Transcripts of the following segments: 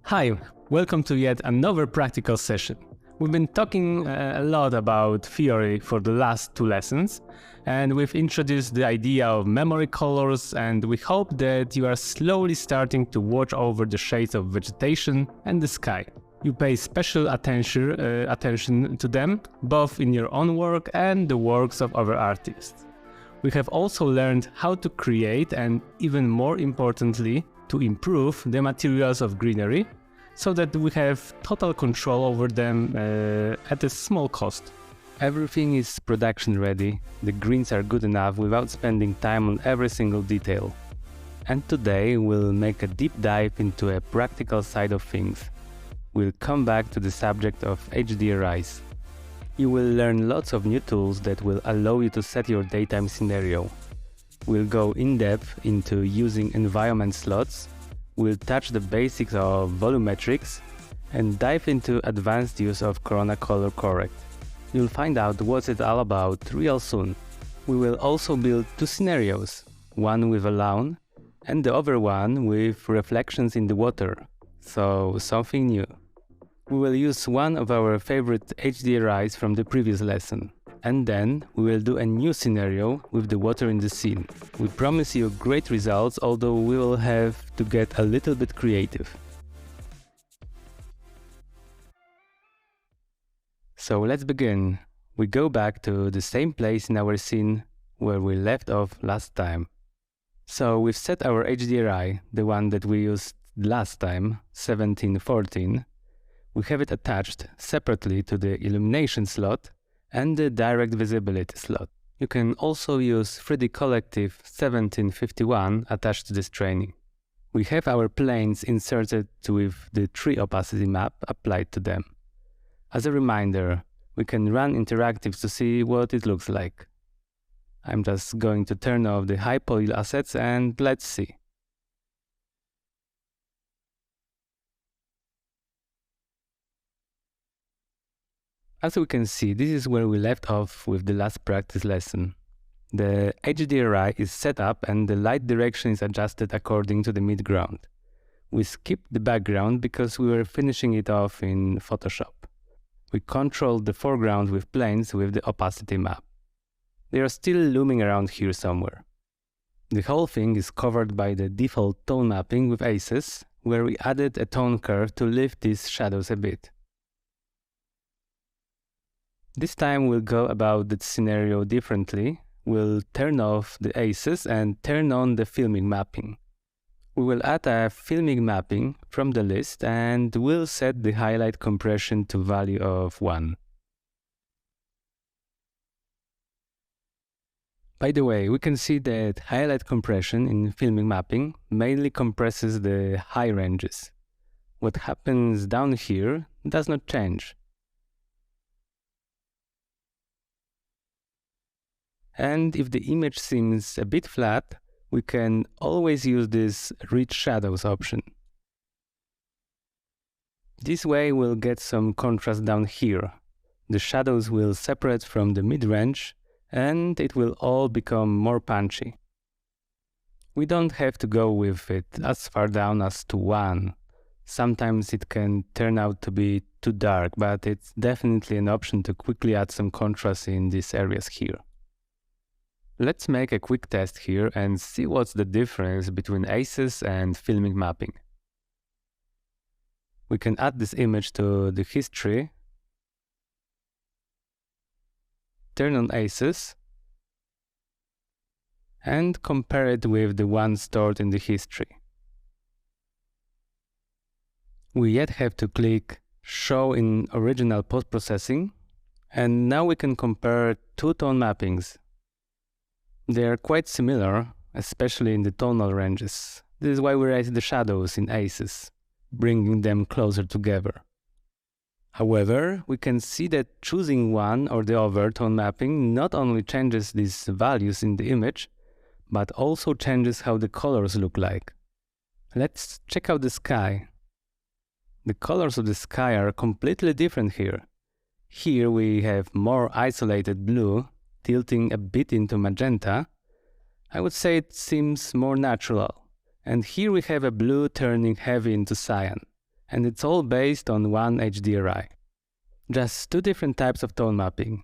Hi, welcome to yet another practical session. We've been talking a lot about theory for the last two lessons, and we've introduced the idea of memory colors, and we hope that you are slowly starting to watch over the shades of vegetation and the sky. You pay special attention to them, both in your own work and the works of other artists. We have also learned how to create and, even more importantly, to improve the materials of greenery so that we have total control over them at a small cost. Everything is production ready, the greens are good enough without spending time on every single detail. And today we'll make a deep dive into a practical side of things. We'll come back to the subject of HDRIs. You will learn lots of new tools that will allow you to set your daytime scenario. We'll go in depth into using environment slots, we'll touch the basics of volumetrics, and dive into advanced use of Corona Color Correct. You'll find out what it's all about real soon. We will also build two scenarios, one with a lawn and the other one with reflections in the water, so something new. We will use one of our favorite HDRIs from the previous lesson. And then we will do a new scenario with the water in the scene. We promise you great results, although we will have to get a little bit creative. So let's begin. We go back to the same place in our scene where we left off last time. So we've set our HDRI, the one that we used last time, 1714. We have it attached separately to the illumination slot and the direct visibility slot. You can also use 3D Collective 1751 attached to this training. We have our planes inserted with the tree opacity map applied to them. As a reminder, we can run interactives to see what it looks like. I'm just going to turn off the high poly assets and let's see. As we can see, this is where we left off with the last practice lesson. The HDRI is set up and the light direction is adjusted according to the midground. We skipped the background because we were finishing it off in Photoshop. We controlled the foreground with planes with the opacity map. They are still looming around here somewhere. The whole thing is covered by the default tone mapping with aces, where we added a tone curve to lift these shadows a bit. This time we'll go about the scenario differently. We'll turn off the aces and turn on the filmic mapping. We will add a filmic mapping from the list and we'll set the highlight compression to value of 1. By the way, we can see that highlight compression in filmic mapping mainly compresses the high ranges. What happens down here does not change. And if the image seems a bit flat, we can always use this Rich Shadows option. This way we'll get some contrast down here. The shadows will separate from the mid-range and it will all become more punchy. We don't have to go with it as far down as to 1. Sometimes it can turn out to be too dark, but it's definitely an option to quickly add some contrast in these areas here. Let's make a quick test here and see what's the difference between aces and filmic mapping. We can add this image to the history, turn on aces, and compare it with the one stored in the history. We yet have to click Show in Original Post-Processing, and now we can compare two tone mappings. They are quite similar, especially in the tonal ranges. This is why we raise the shadows in aces, bringing them closer together. However, we can see that choosing one or the other tone mapping not only changes these values in the image, but also changes how the colors look like. Let's check out the sky. The colors of the sky are completely different here. Here we have more isolated blue, tilting a bit into magenta. I would say it seems more natural. And here we have a blue turning heavy into cyan. And it's all based on one HDRI. Just two different types of tone mapping.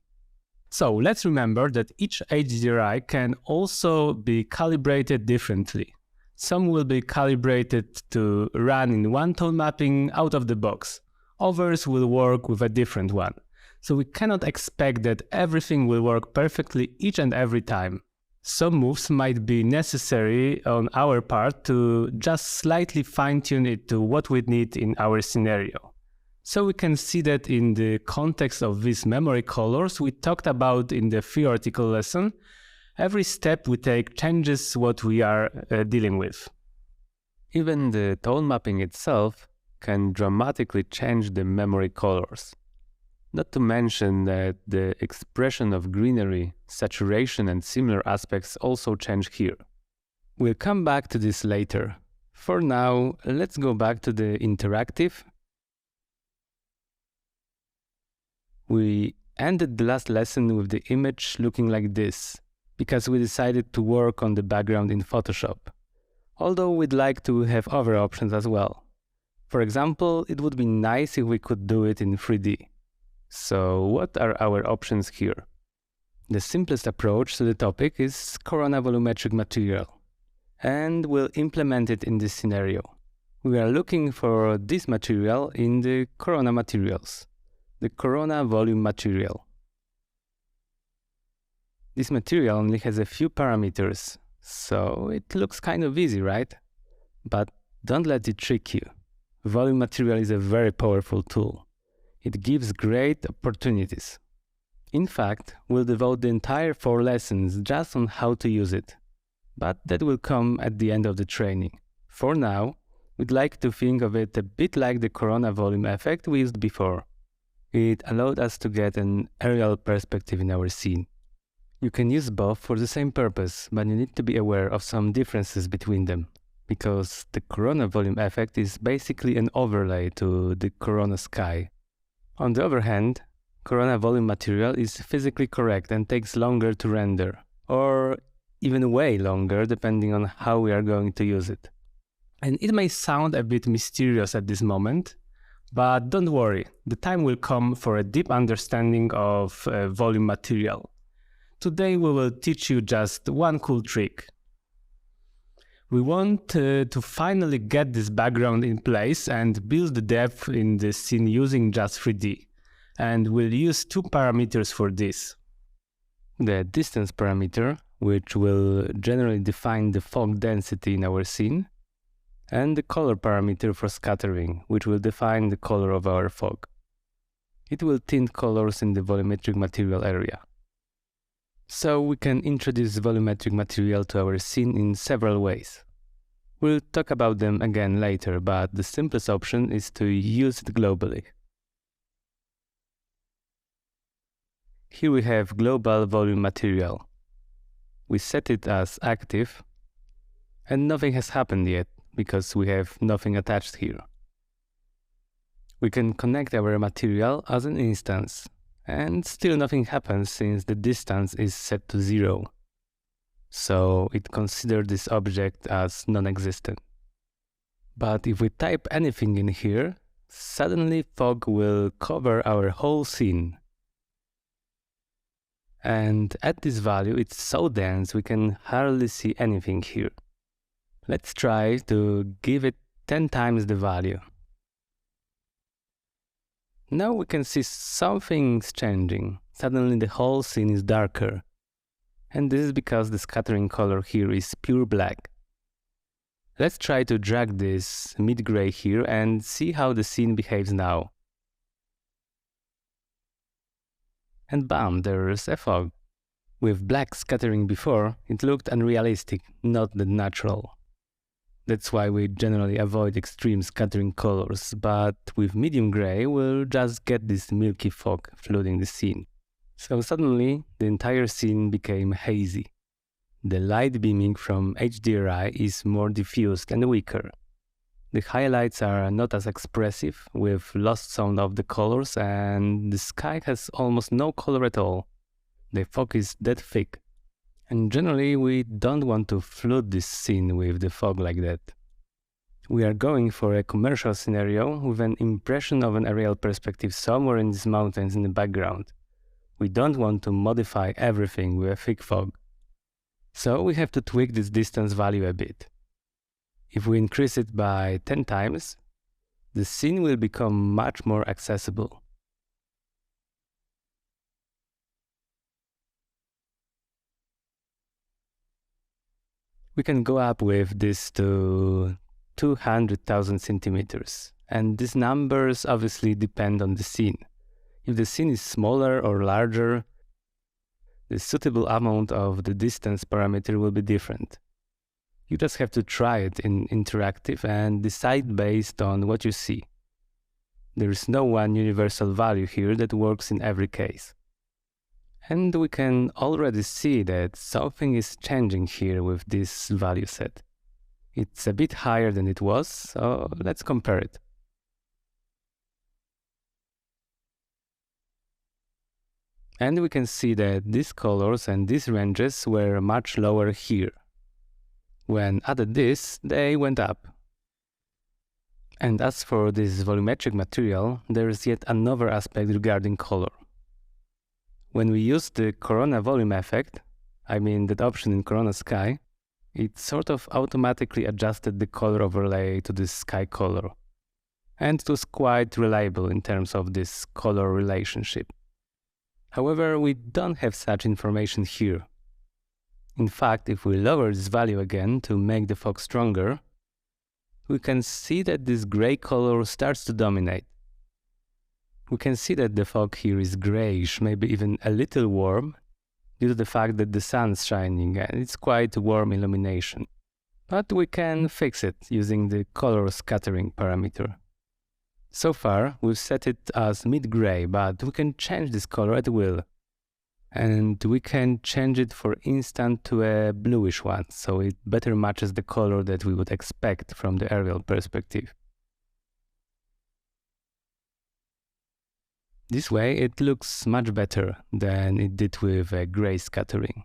So let's remember that each HDRI can also be calibrated differently. Some will be calibrated to run in one tone mapping out of the box. Others will work with a different one. So we cannot expect that everything will work perfectly each and every time. Some moves might be necessary on our part to just slightly fine-tune it to what we need in our scenario. So we can see that in the context of these memory colors we talked about in the theoretical lesson, every step we take changes what we are dealing with. Even the tone mapping itself can dramatically change the memory colors. Not to mention that the expression of greenery, saturation and similar aspects also change here. We'll come back to this later. For now, let's go back to the interactive. We ended the last lesson with the image looking like this, because we decided to work on the background in Photoshop, although we'd like to have other options as well. For example, it would be nice if we could do it in 3D. So what are our options here? The simplest approach to the topic is corona volumetric material, and we'll implement it in this scenario. We are looking for this material in the corona materials, the corona volume material. This material only has a few parameters, so it looks kind of easy, right? But don't let it trick you. Volume material is a very powerful tool. It gives great opportunities. In fact, we'll devote the entire 4 lessons just on how to use it. But that will come at the end of the training. For now, we'd like to think of it a bit like the corona volume effect we used before. It allowed us to get an aerial perspective in our scene. You can use both for the same purpose, but you need to be aware of some differences between them, because the corona volume effect is basically an overlay to the corona sky. On the other hand, corona volume material is physically correct and takes longer to render, or even way longer depending on how we are going to use it. And it may sound a bit mysterious at this moment, but don't worry, the time will come for a deep understanding of volume material. Today we will teach you just one cool trick. We want to finally get this background in place and build the depth in the scene using just 3D. And we'll use 2 parameters for this. The distance parameter, which will generally define the fog density in our scene, and the color parameter for scattering, which will define the color of our fog. It will tint colors in the volumetric material area. So we can introduce volumetric material to our scene in several ways. We'll talk about them again later, but the simplest option is to use it globally. Here we have global volume material. We set it as active, and nothing has happened yet, because we have nothing attached here. We can connect our material as an instance, and still nothing happens since the distance is set to 0. So it considers this object as non-existent. But if we type anything in here, suddenly fog will cover our whole scene. And at this value it's so dense we can hardly see anything here. Let's try to give it 10 times the value. Now we can see something's changing. Suddenly the whole scene is darker. And this is because the scattering color here is pure black. Let's try to drag this mid-gray here and see how the scene behaves now. And bam, there's a fog. With black scattering before, it looked unrealistic, not that natural. That's why we generally avoid extreme scattering colors, but with medium gray we'll just get this milky fog flooding the scene. So suddenly the entire scene became hazy. The light beaming from HDRI is more diffused and weaker. The highlights are not as expressive, with lost sound of the colors, and the sky has almost no color at all. The fog is that thick. And generally we don't want to flood this scene with the fog like that. We are going for a commercial scenario with an impression of an aerial perspective somewhere in these mountains in the background. We don't want to modify everything with a thick fog. So we have to tweak this distance value a bit. If we increase it by 10 times, the scene will become much more accessible. We can go up with this to 200,000 centimeters, and these numbers obviously depend on the scene. If the scene is smaller or larger, the suitable amount of the distance parameter will be different. You just have to try it in interactive and decide based on what you see. There is no one universal value here that works in every case. And we can already see that something is changing here with this value set. It's a bit higher than it was, so let's compare it. And we can see that these colors and these ranges were much lower here. When added this, they went up. And as for this volumetric material, there is yet another aspect regarding color. When we use the Corona volume effect, I mean that option in Corona Sky, it sort of automatically adjusted the color overlay to this sky color. And it was quite reliable in terms of this color relationship. However, we don't have such information here. In fact, if we lower this value again to make the fog stronger, we can see that this gray color starts to dominate. We can see that the fog here is grayish, maybe even a little warm, due to the fact that the sun's shining and it's quite warm illumination. But we can fix it using the color scattering parameter. So far, we've set it as mid-gray, but we can change this color at will. And we can change it for instant to a bluish one, so it better matches the color that we would expect from the aerial perspective. This way it looks much better than it did with a gray scattering.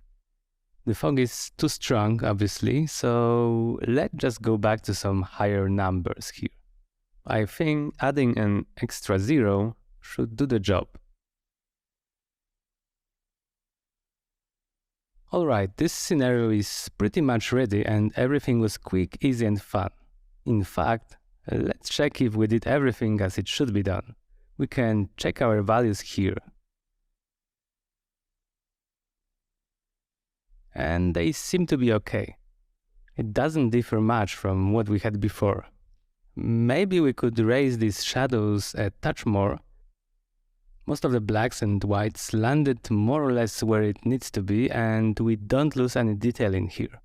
The fog is too strong, obviously, so let's just go back to some higher numbers here. I think adding an extra 0 should do the job. Alright, this scenario is pretty much ready and everything was quick, easy and fun. In fact, let's check if we did everything as it should be done. We can check our values here. And they seem to be okay. It doesn't differ much from what we had before. Maybe we could raise these shadows a touch more. Most of the blacks and whites landed more or less where it needs to be and we don't lose any detail in here.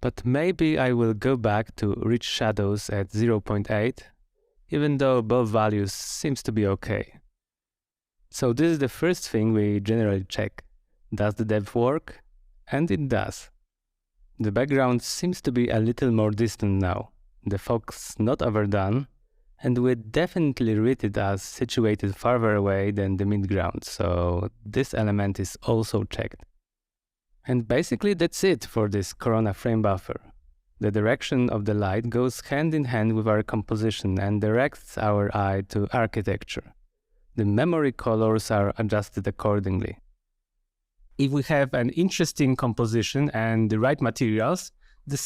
But maybe I will go back to rich shadows at 0.8, even though both values seems to be okay. So this is the first thing we generally check. Does the depth work? And it does. The background seems to be a little more distant now. The fog's not overdone, and we definitely read it as situated farther away than the midground, so this element is also checked. And basically that's it for this Corona frame buffer. The direction of the light goes hand in hand with our composition and directs our eye to architecture. The memory colors are adjusted accordingly. If we have an interesting composition and the right materials, then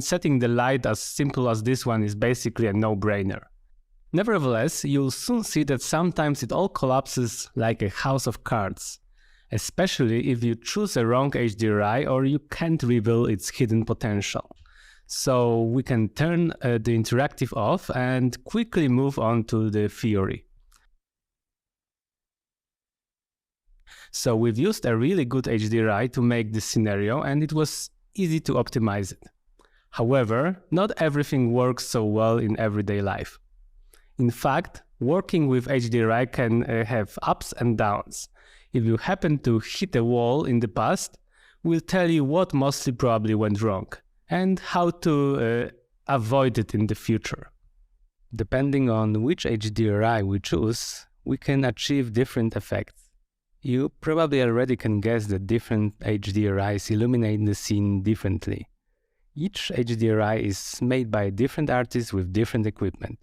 setting the light as simple as this one is basically a no-brainer. Nevertheless, you'll soon see that sometimes it all collapses like a house of cards, especially if you choose a wrong HDRI or you can't reveal its hidden potential. So we can turn the interactive off and quickly move on to the theory. So we've used a really good HDRI to make this scenario and it was easy to optimize it. However, not everything works so well in everyday life. In fact, working with HDRI can have ups and downs. If you happen to hit a wall in the past, we'll tell you what mostly probably went wrong and how to avoid it in the future. Depending on which HDRI we choose, we can achieve different effects. You probably already can guess that different HDRIs illuminate the scene differently. Each HDRI is made by different artists with different equipment.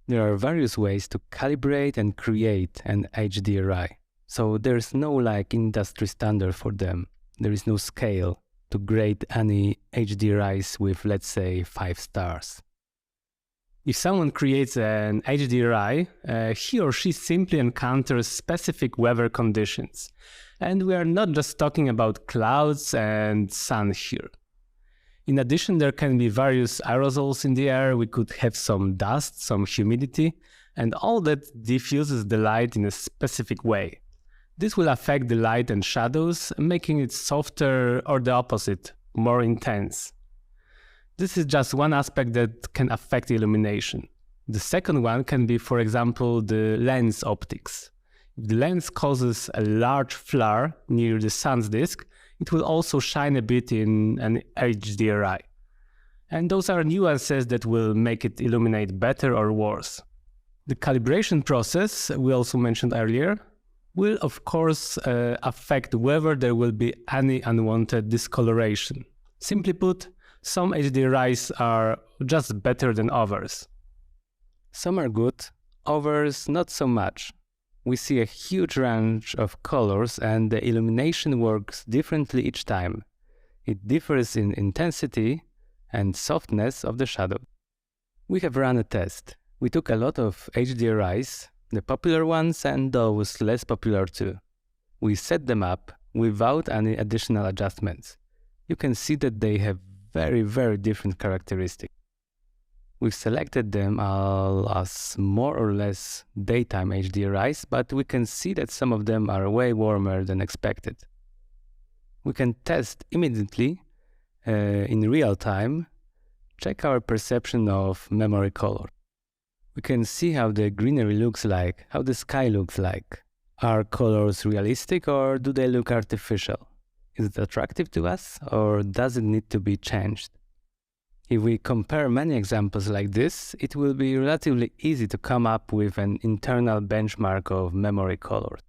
There are various ways to calibrate and create an HDRI. So there's no industry standard for them. There is no scale to grade any HDRIs with, let's say, 5 stars. If someone creates an HDRI, he or she simply encounters specific weather conditions. And we are not just talking about clouds and sun here. In addition, there can be various aerosols in the air. We could have some dust, some humidity, and all that diffuses the light in a specific way. This will affect the light and shadows, making it softer or the opposite, more intense. This is just one aspect that can affect illumination. The second one can be, for example, the lens optics. If the lens causes a large flare near the sun's disk, it will also shine a bit in an HDRI. And those are nuances that will make it illuminate better or worse. The calibration process, we also mentioned earlier, will of course affect whether there will be any unwanted discoloration. Simply put, some HDRIs are just better than others. Some are good, others not so much. We see a huge range of colors and the illumination works differently each time. It differs in intensity and softness of the shadow. We have run a test. We took a lot of HDRIs, the popular ones and those less popular too. We set them up without any additional adjustments. You can see that they have very different characteristics. We've selected them all as more or less daytime HDRIs, but we can see that some of them are way warmer than expected. We can test immediately, in real time, check our perception of memory color. We can see how the greenery looks like, how the sky looks like. Are colors realistic or do they look artificial? Is it attractive to us or does it need to be changed? If we compare many examples like this, it will be relatively easy to come up with an internal benchmark of memory colors.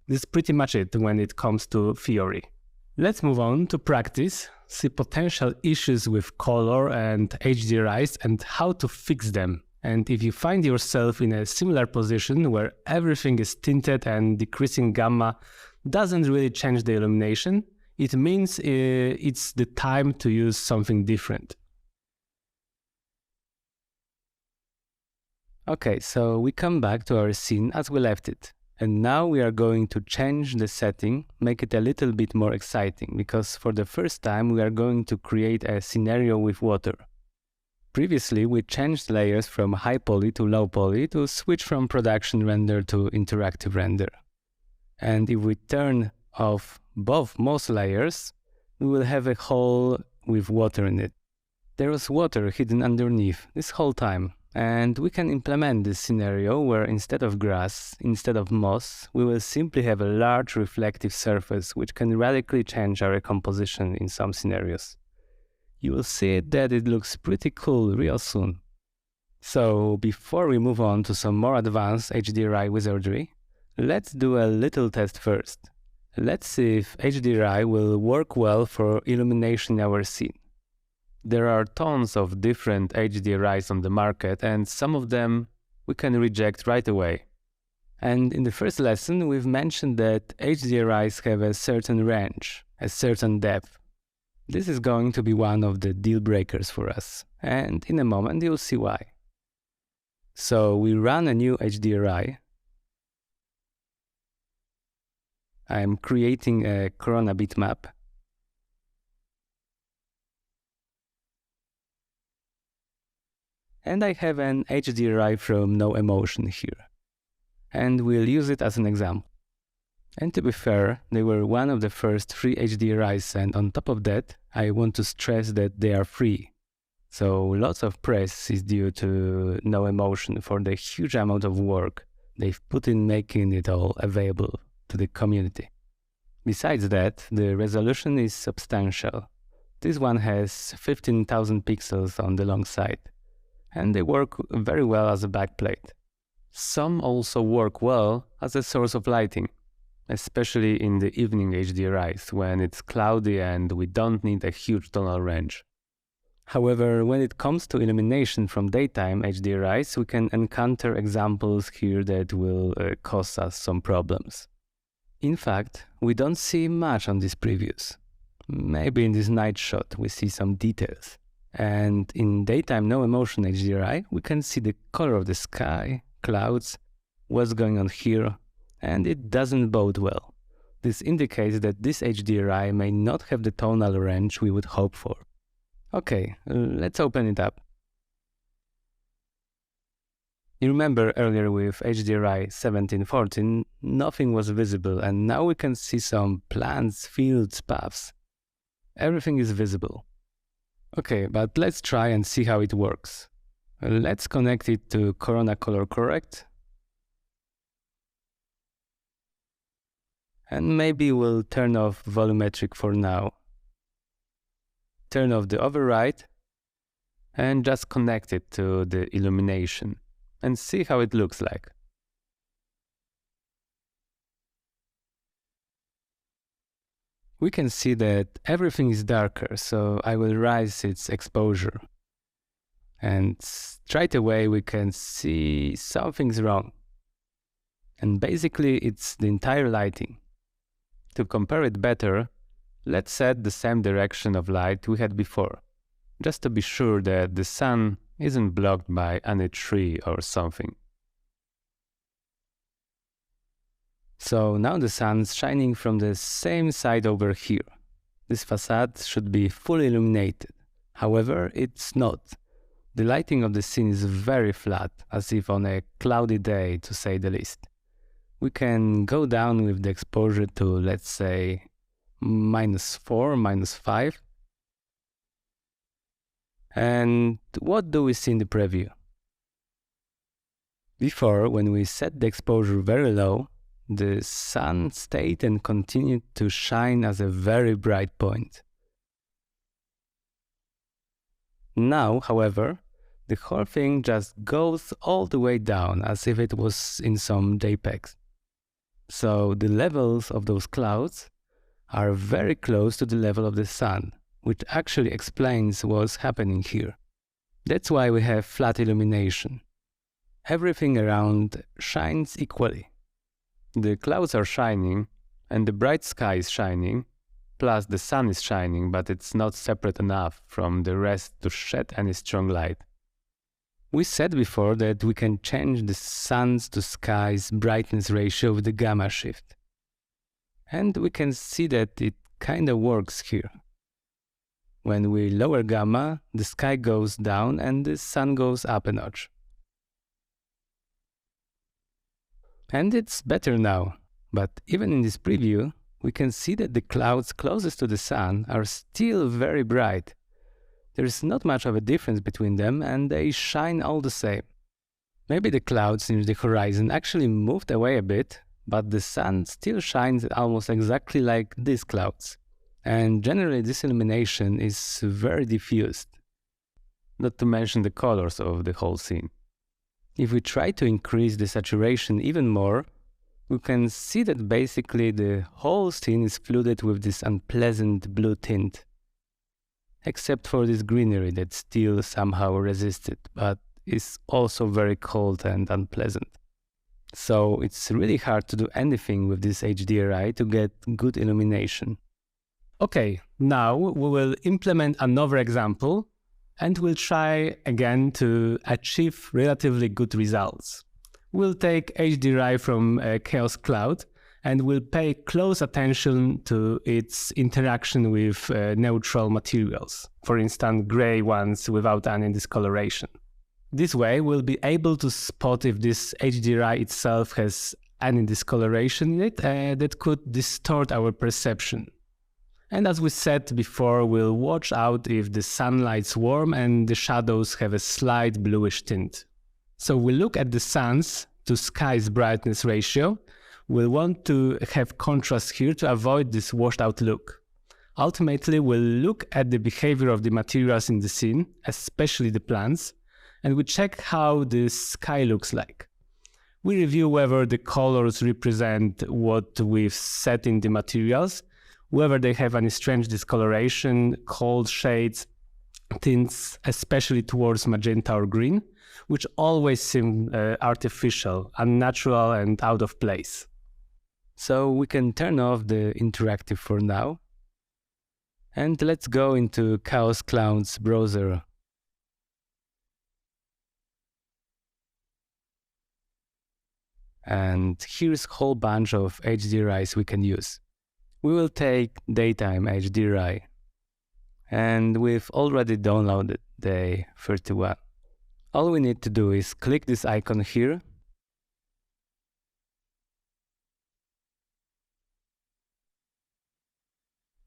This is pretty much it when it comes to theory. Let's move on to practice, see potential issues with color and HDRIs and how to fix them. And if you find yourself in a similar position where everything is tinted and decreasing gamma doesn't really change the illumination, it means it's the time to use something different. Okay, so we come back to our scene as we left it. And now we are going to change the setting, make it a little bit more exciting, because for the first time we are going to create a scenario with water. Previously we changed layers from high poly to low poly to switch from production render to interactive render. And if we turn off most layers, we will have a hole with water in it. There was water hidden underneath this whole time. And we can implement this scenario where instead of grass, instead of moss, we will simply have a large reflective surface which can radically change our composition in some scenarios. You will see that it looks pretty cool real soon. So before we move on to some more advanced HDRI wizardry, let's do a little test first. Let's see if HDRI will work well for illumination in our scene. There are tons of different HDRIs on the market and some of them we can reject right away. And in the first lesson we've mentioned that HDRIs have a certain range, a certain depth. This is going to be one of the deal breakers for us, and in a moment you'll see why. So we run a new HDRI. I'm creating a Corona bitmap. And I have an HDRI from No Emotion here. And we'll use it as an example. And to be fair, they were one of the first free HDRIs, and on top of that, I want to stress that they are free. So lots of praise is due to No Emotion for the huge amount of work they've put in making it all available to the community. Besides that, the resolution is substantial. This one has 15,000 pixels on the long side. And they work very well as a backplate. Some also work well as a source of lighting, especially in the evening HDRIs when it's cloudy and we don't need a huge tonal range. However, when it comes to illumination from daytime HDRIs, we can encounter examples here that will cause us some problems. In fact, we don't see much on these previews. Maybe in this night shot we see some details. And in daytime no emotion HDRI, we can see the color of the sky, clouds, what's going on here, and it doesn't bode well. This indicates that this HDRI may not have the tonal range we would hope for. Okay, let's open it up. You remember earlier with HDRI 1714, nothing was visible, and now we can see some plants, fields, paths. Everything is visible. Okay, but let's try and see how it works. Let's connect it to Corona Color Correct. And maybe we'll turn off volumetric for now. Turn off the override and just connect it to the illumination and see how it looks like. We can see that everything is darker, so I will raise its exposure. And straight away we can see something's wrong. And basically it's the entire lighting. To compare it better, let's set the same direction of light we had before, just to be sure that the sun isn't blocked by any tree or something. So now the sun's shining from the same side over here. This facade should be fully illuminated. However, it's not. The lighting of the scene is very flat, as if on a cloudy day, to say the least. We can go down with the exposure to, let's say, -4, -5. And what do we see in the preview? Before, when we set the exposure very low, the sun stayed and continued to shine as a very bright point. Now, however, the whole thing just goes all the way down as if it was in some JPEGs. So the levels of those clouds are very close to the level of the sun, which actually explains what's happening here. That's why we have flat illumination. Everything around shines equally. The clouds are shining, and the bright sky is shining, plus the sun is shining, but it's not separate enough from the rest to shed any strong light. We said before that we can change the sun's to sky's brightness ratio with the gamma shift. And we can see that it kinda works here. When we lower gamma, the sky goes down and the sun goes up a notch. And it's better now, but even in this preview, we can see that the clouds closest to the sun are still very bright. There is not much of a difference between them and they shine all the same. Maybe the clouds near the horizon actually moved away a bit, but the sun still shines almost exactly like these clouds. And generally this illumination is very diffused, not to mention the colors of the whole scene. If we try to increase the saturation even more, we can see that basically the whole scene is flooded with this unpleasant blue tint. Except for this greenery that still somehow resisted, but is also very cold and unpleasant. So it's really hard to do anything with this HDRI to get good illumination. Okay, now we will implement another example and we'll try again to achieve relatively good results. We'll take HDRI from a chaos cloud and we'll pay close attention to its interaction with neutral materials, for instance gray ones without any discoloration. This way we'll be able to spot if this HDRI itself has any discoloration in it that could distort our perception. And as we said before, we'll watch out if the sunlight's warm and the shadows have a slight bluish tint. So we look at the sun's to sky's brightness ratio. We'll want to have contrast here to avoid this washed out look. Ultimately, we'll look at the behavior of the materials in the scene, especially the plants, and we check how the sky looks like. We review whether the colors represent what we've set in the materials, whether they have any strange discoloration, cold shades, tints, especially towards magenta or green, which always seem artificial, unnatural, and out of place. So we can turn off the interactive for now. And let's go into Chaos Cloud's browser. And here's a whole bunch of HDRIs we can use. We will take daytime HDRI. And we've already downloaded day 31. All we need to do is click this icon here.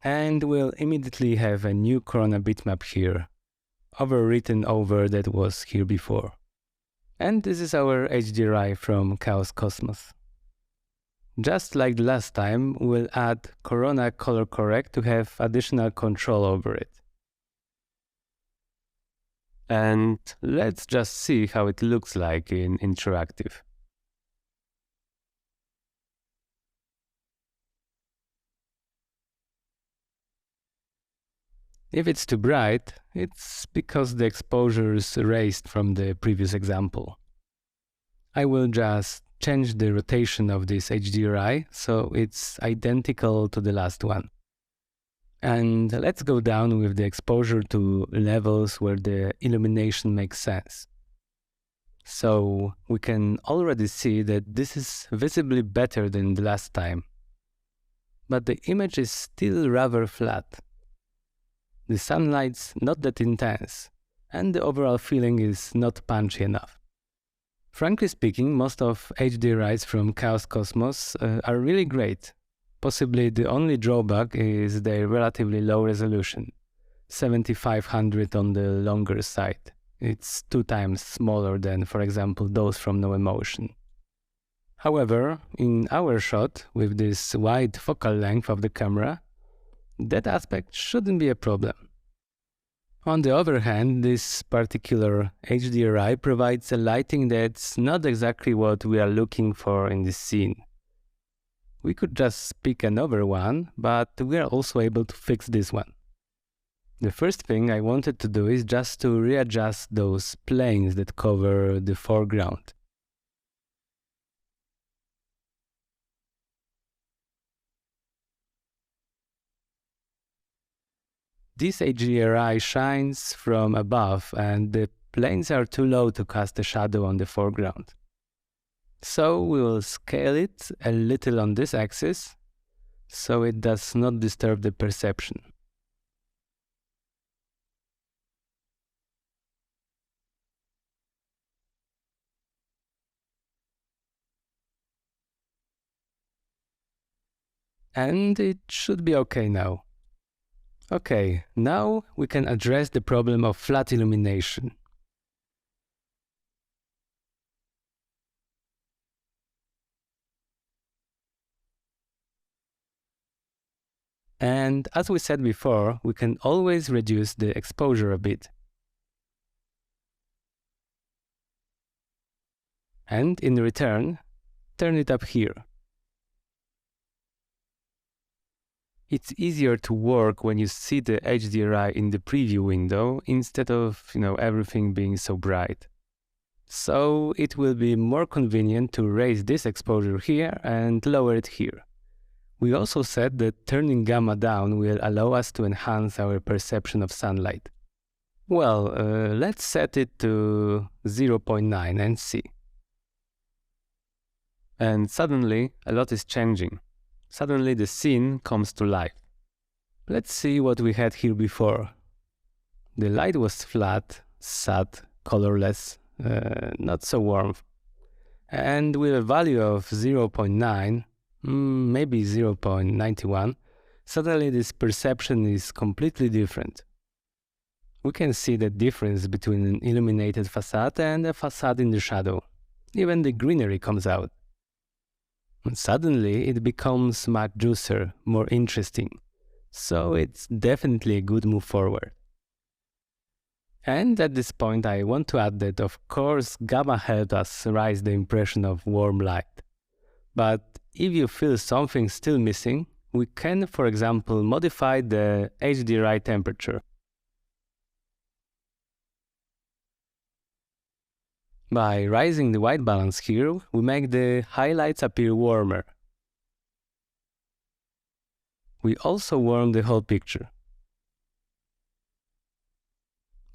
And we'll immediately have a new Corona bitmap here, overwritten over that was here before. And this is our HDRI from Chaos Cosmos. Just like the last time, we'll add Corona Color Correct to have additional control over it. And let's just see how it looks like in interactive. If it's too bright, it's because the exposure is raised from the previous example. I will just change the rotation of this HDRI so it's identical to the last one. And let's go down with the exposure to levels where the illumination makes sense. So we can already see that this is visibly better than the last time. But the image is still rather flat. The sunlight's not that intense, and the overall feeling is not punchy enough. Frankly speaking, most of HDRIs from Chaos Cosmos are really great. Possibly the only drawback is their relatively low resolution, 7500 on the longer side. It's 2 times smaller than, for example, those from No Emotion. However, in our shot, with this wide focal length of the camera, that aspect shouldn't be a problem. On the other hand, this particular HDRI provides a lighting that's not exactly what we are looking for in this scene. We could just pick another one, but we are also able to fix this one. The first thing I wanted to do is just to readjust those planes that cover the foreground. This HDRI shines from above and the planes are too low to cast a shadow on the foreground. So we will scale it a little on this axis, so it does not disturb the perception. And it should be okay now. Okay, now we can address the problem of flat illumination. And as we said before, we can always reduce the exposure a bit. And in return, turn it up here. It's easier to work when you see the HDRI in the preview window instead of, everything being so bright. So it will be more convenient to raise this exposure here and lower it here. We also said that turning gamma down will allow us to enhance our perception of sunlight. Well, let's set it to 0.9 and see. And suddenly, a lot is changing. Suddenly the scene comes to life. Let's see what we had here before. The light was flat, sad, colorless, not so warm. And with a value of 0.9, maybe 0.91, suddenly this perception is completely different. We can see the difference between an illuminated facade and a facade in the shadow. Even the greenery comes out. And suddenly it becomes much juicier, more interesting. So it's definitely a good move forward. And at this point I want to add that of course gamma helped us raise the impression of warm light. But if you feel something still missing, we can, for example, modify the HDRI temperature. By raising the white balance here, we make the highlights appear warmer. We also warm the whole picture.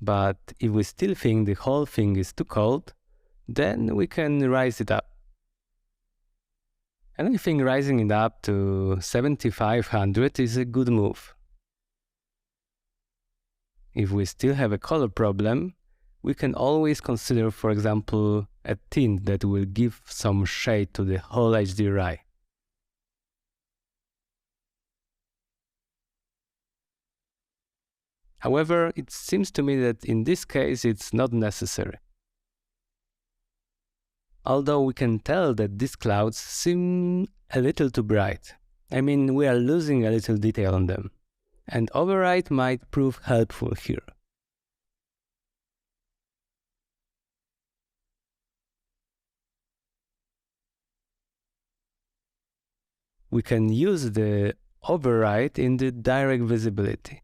But if we still think the whole thing is too cold, then we can raise it up. And I think raising it up to 7500 is a good move. If we still have a color problem, we can always consider, for example, a tint that will give some shade to the whole HDRI. However, it seems to me that in this case it's not necessary. Although we can tell that these clouds seem a little too bright. I mean, we are losing a little detail on them. And override might prove helpful here. We can use the override in the direct visibility.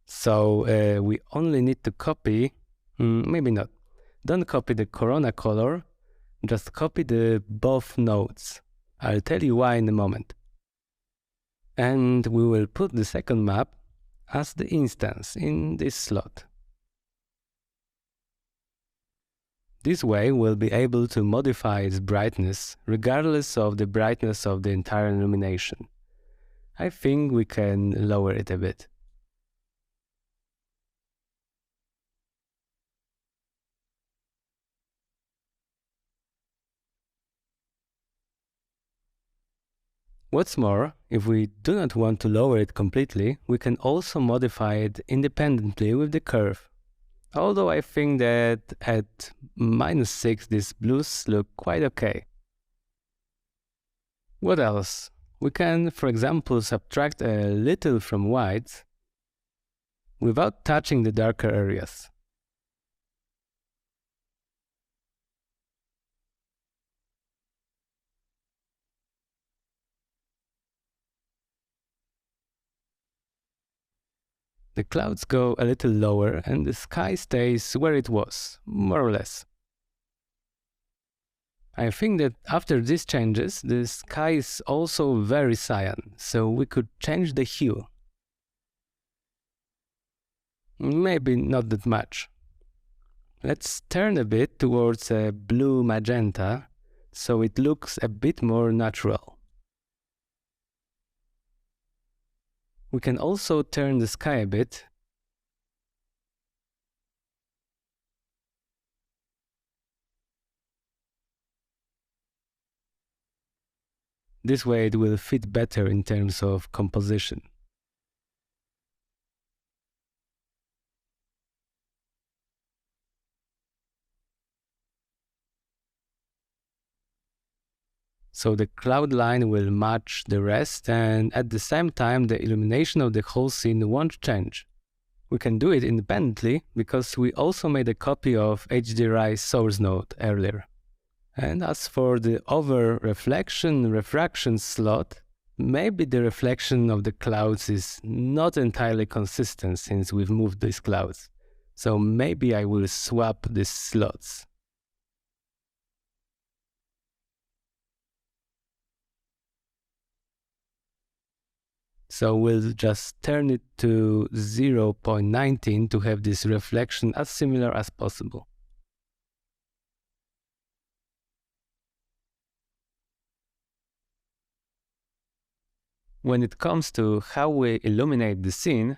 So we only need to copy, maybe not. Don't copy the corona color, just copy the both nodes. I'll tell you why in a moment. And we will put the second map as the instance in this slot. This way we'll be able to modify its brightness regardless of the brightness of the entire illumination. I think we can lower it a bit. What's more, if we do not want to lower it completely, we can also modify it independently with the curve. Although I think that at -6 these blues look quite okay. What else? We can, for example, subtract a little from white without touching the darker areas. The clouds go a little lower and the sky stays where it was, more or less. I think that after these changes, the sky is also very cyan, so we could change the hue. Maybe not that much. Let's turn a bit towards a blue magenta, so it looks a bit more natural. We can also turn the sky a bit. This way it will fit better in terms of composition. So the cloud line will match the rest, and at the same time the illumination of the whole scene won't change. We can do it independently because we also made a copy of HDRI source node earlier. And as for the over-reflection-refraction slot, maybe the reflection of the clouds is not entirely consistent since we've moved these clouds. So maybe I will swap these slots. So we'll just turn it to 0.19 to have this reflection as similar as possible. When it comes to how we illuminate the scene,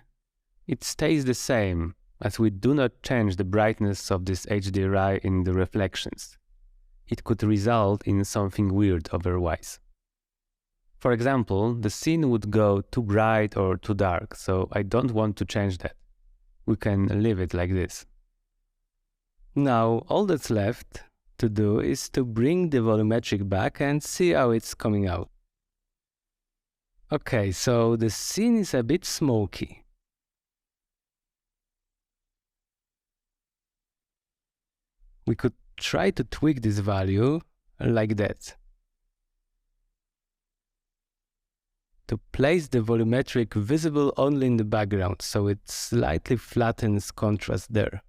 it stays the same, as we do not change the brightness of this HDRI in the reflections. It could result in something weird otherwise. For example, the scene would go too bright or too dark, so I don't want to change that. We can leave it like this. Now, all that's left to do is to bring the volumetric back and see how it's coming out. Okay, so the scene is a bit smoky. We could try to tweak this value like that. To place the volumetric visible only in the background, so it slightly flattens contrast there.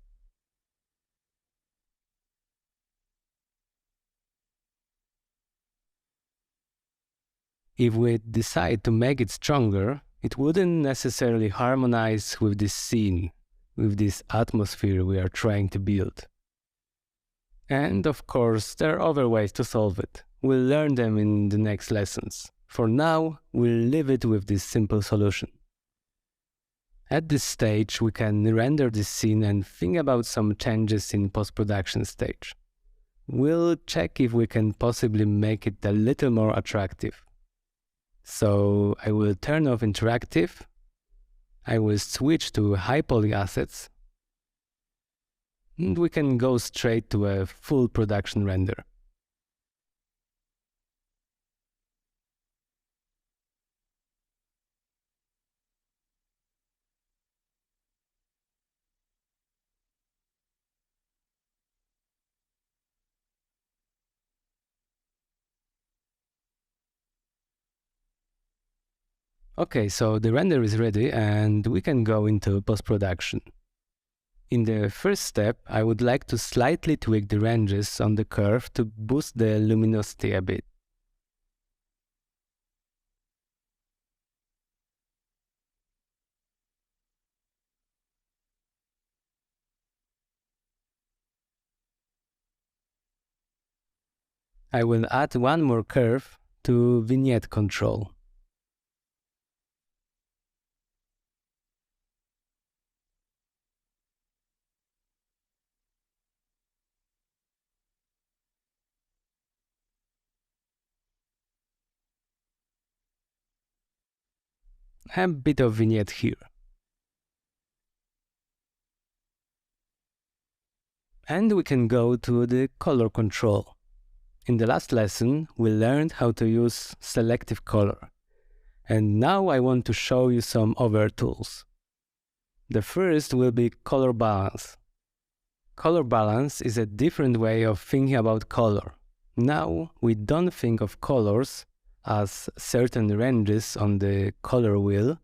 If we decide to make it stronger, it wouldn't necessarily harmonize with this scene, with this atmosphere we are trying to build. And of course, there are other ways to solve it. We'll learn them in the next lessons. For now, we'll leave it with this simple solution. At this stage, we can render this scene and think about some changes in post-production stage. We'll check if we can possibly make it a little more attractive. So I will turn off interactive. I will switch to high poly assets. And we can go straight to a full production render. Okay, so the render is ready and we can go into post-production. In the first step, I would like to slightly tweak the ranges on the curve to boost the luminosity a bit. I will add one more curve to vignette control. A bit of vignette here. And we can go to the color control. In the last lesson, we learned how to use selective color. And now I want to show you some other tools. The first will be color balance. Color balance is a different way of thinking about color. Now we don't think of colors as certain ranges on the color wheel,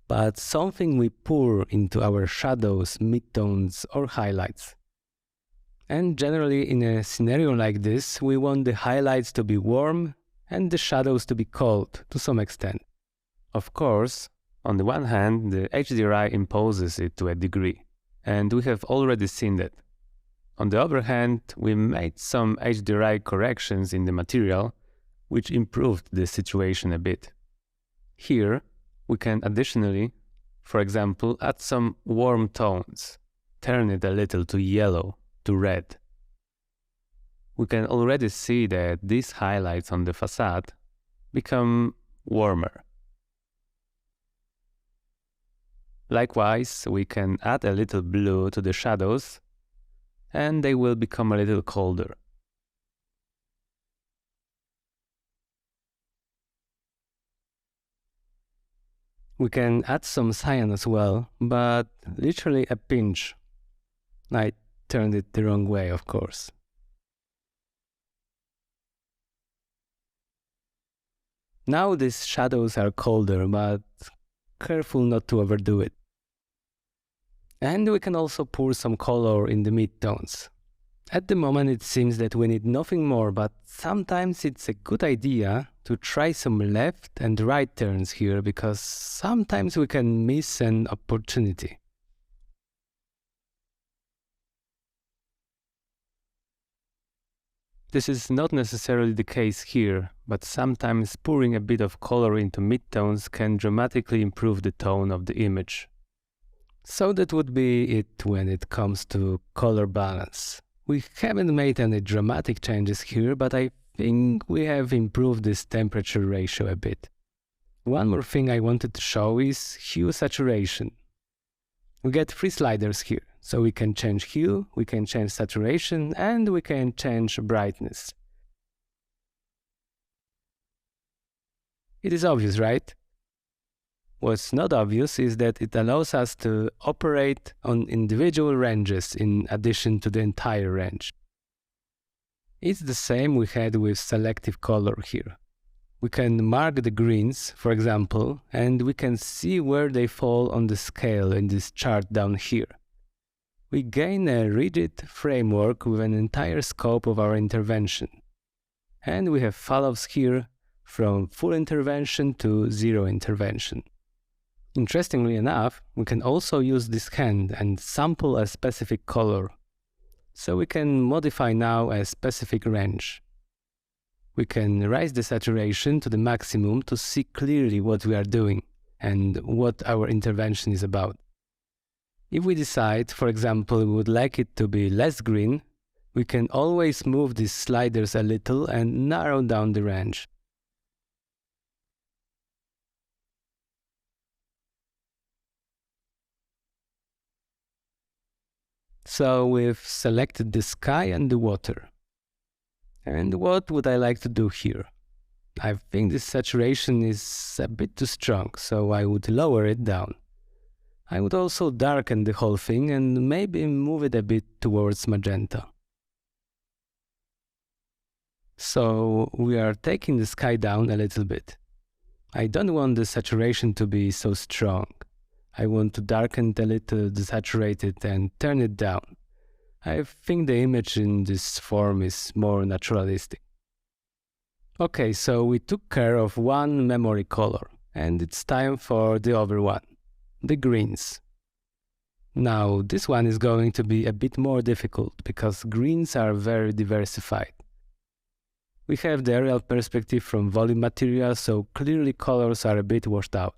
but something we pour into our shadows, midtones or highlights. And generally in a scenario like this, we want the highlights to be warm and the shadows to be cold to some extent. Of course, on the one hand, the HDRI imposes it to a degree, and we have already seen that. On the other hand, we made some HDRI corrections in the material, which improved the situation a bit. Here, we can additionally, for example, add some warm tones, turn it a little to yellow, to red. We can already see that these highlights on the facade become warmer. Likewise, we can add a little blue to the shadows, and they will become a little colder. We can add some cyan as well, but literally a pinch. I turned it the wrong way, of course. Now these shadows are colder, but careful not to overdo it. And we can also pour some color in the midtones. At the moment it seems that we need nothing more, but sometimes it's a good idea to try some left and right turns here, because sometimes we can miss an opportunity. This is not necessarily the case here, but sometimes pouring a bit of color into midtones can dramatically improve the tone of the image. So that would be it when it comes to color balance. We haven't made any dramatic changes here, but I think we have improved this temperature ratio a bit. One more thing I wanted to show is hue saturation. We get 3 sliders here, so we can change hue, we can change saturation, and we can change brightness. It is obvious, right? What's not obvious is that it allows us to operate on individual ranges in addition to the entire range. It's the same we had with selective color here. We can mark the greens, for example, and we can see where they fall on the scale in this chart down here. We gain a rigid framework with an entire scope of our intervention. And we have follows here, from full intervention to zero intervention. Interestingly enough, we can also use this hand and sample a specific color. So we can modify now a specific range. We can raise the saturation to the maximum to see clearly what we are doing and what our intervention is about. If we decide, for example, we would like it to be less green, we can always move these sliders a little and narrow down the range. So we've selected the sky and the water. And what would I like to do here? I think this saturation is a bit too strong, so I would lower it down. I would also darken the whole thing and maybe move it a bit towards magenta. So we are taking the sky down a little bit. I don't want the saturation to be so strong. I want to darken it a little, desaturate it and turn it down. I think the image in this form is more naturalistic. Okay, so we took care of one memory color, and it's time for the other one, the greens. Now, this one is going to be a bit more difficult, because greens are very diversified. We have the aerial perspective from volume material, so clearly colors are a bit washed out.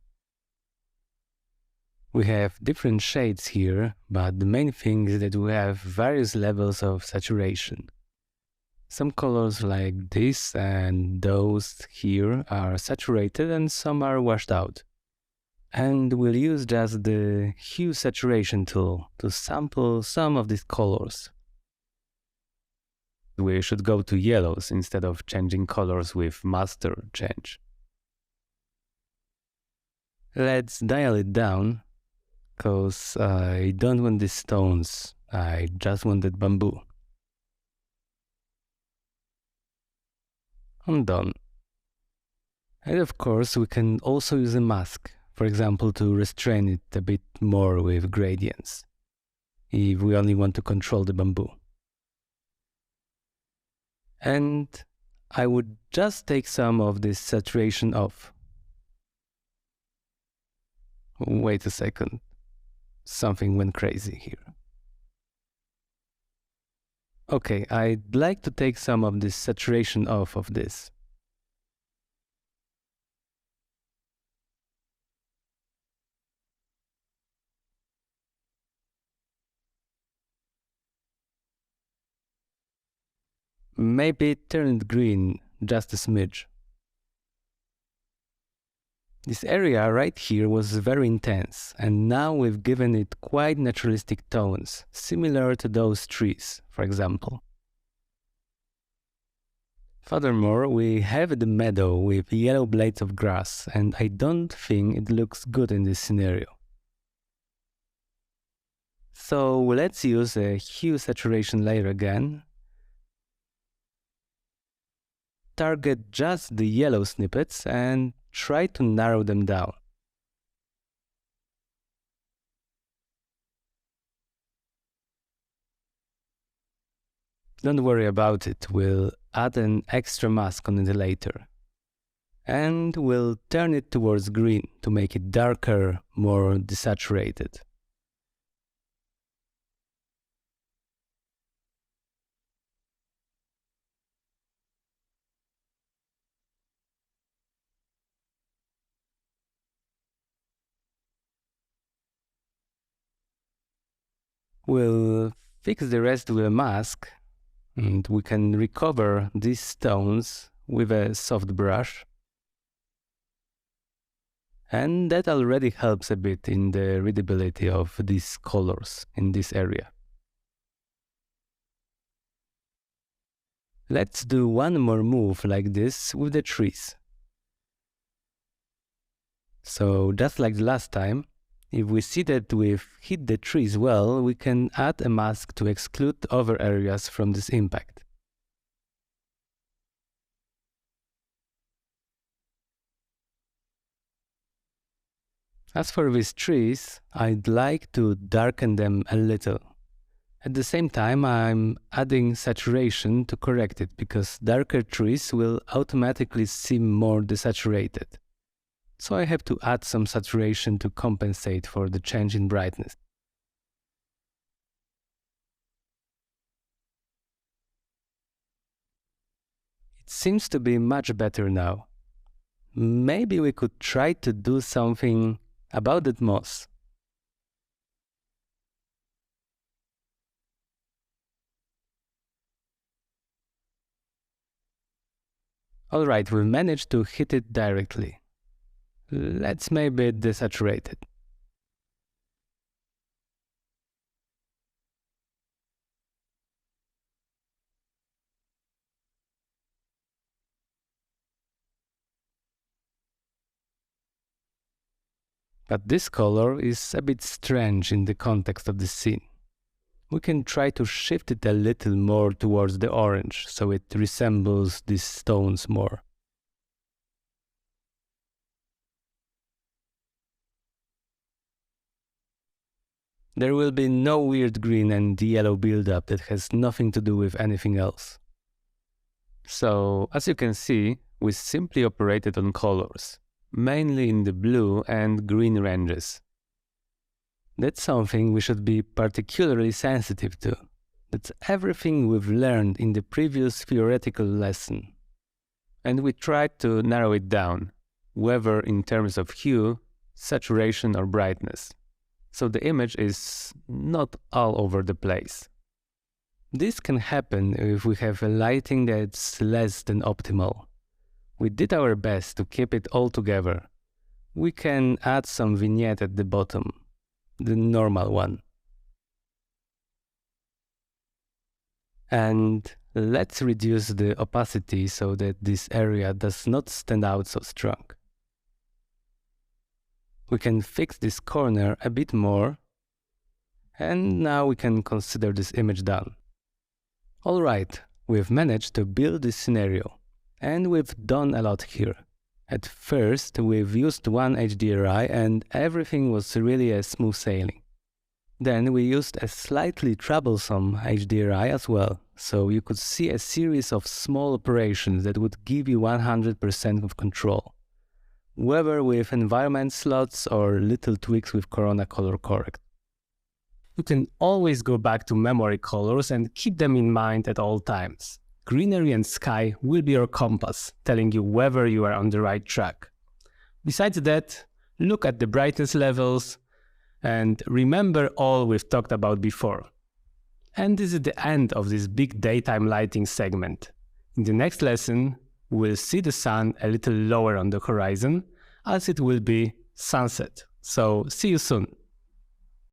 We have different shades here, but the main thing is that we have various levels of saturation. Some colors like this and those here are saturated and some are washed out. And we'll use just the hue saturation tool to sample some of these colors. We should go to yellows instead of changing colors with master change. Let's dial it down, because I don't want these stones, I just wanted bamboo. I'm done. And of course we can also use a mask, for example to restrain it a bit more with gradients, if we only want to control the bamboo. And I would just take some of this saturation off. Wait a second. Something went crazy here. Okay, I'd like to take some of this saturation off of this. Maybe turn it green, just a smidge. This area right here was very intense, and now we've given it quite naturalistic tones, similar to those trees, for example. Furthermore, we have the meadow with yellow blades of grass, and I don't think it looks good in this scenario. So let's use a hue saturation layer again. Target just the yellow snippets and try to narrow them down. Don't worry about it, we'll add an extra mask on it later. And we'll turn it towards green to make it darker, more desaturated. We'll fix the rest with a mask, and we can recover these stones with a soft brush. And that already helps a bit in the readability of these colors in this area. Let's do one more move like this with the trees. So just like the last time, if we see that we've hit the trees well, we can add a mask to exclude other areas from this impact. As for these trees, I'd like to darken them a little. At the same time, I'm adding saturation to correct it because darker trees will automatically seem more desaturated. So I have to add some saturation to compensate for the change in brightness. It seems to be much better now. Maybe we could try to do something about that moss. Alright, we managed to hit it directly. Let's maybe desaturate it. But this color is a bit strange in the context of the scene. We can try to shift it a little more towards the orange, so it resembles these stones more. There will be no weird green and yellow buildup that has nothing to do with anything else. So, as you can see, we simply operated on colors, mainly in the blue and green ranges. That's something we should be particularly sensitive to. That's everything we've learned in the previous theoretical lesson. And we tried to narrow it down, whether in terms of hue, saturation or brightness. So the image is not all over the place. This can happen if we have a lighting that's less than optimal. We did our best to keep it all together. We can add some vignette at the bottom, the normal one. And let's reduce the opacity so that this area does not stand out so strong. We can fix this corner a bit more, and now we can consider this image done. Alright, we've managed to build this scenario, and we've done a lot here. At first, we've used one HDRI and everything was really a smooth sailing. Then we used a slightly troublesome HDRI as well, so you could see a series of small operations that would give you 100% of control. Whether with environment slots or little tweaks with Corona Color Correct. You can always go back to memory colors and keep them in mind at all times. Greenery and sky will be your compass, telling you whether you are on the right track. Besides that, look at the brightness levels and remember all we've talked about before. And this is the end of this big daytime lighting segment. In the next lesson, we'll see the sun a little lower on the horizon, as it will be sunset. So see you soon.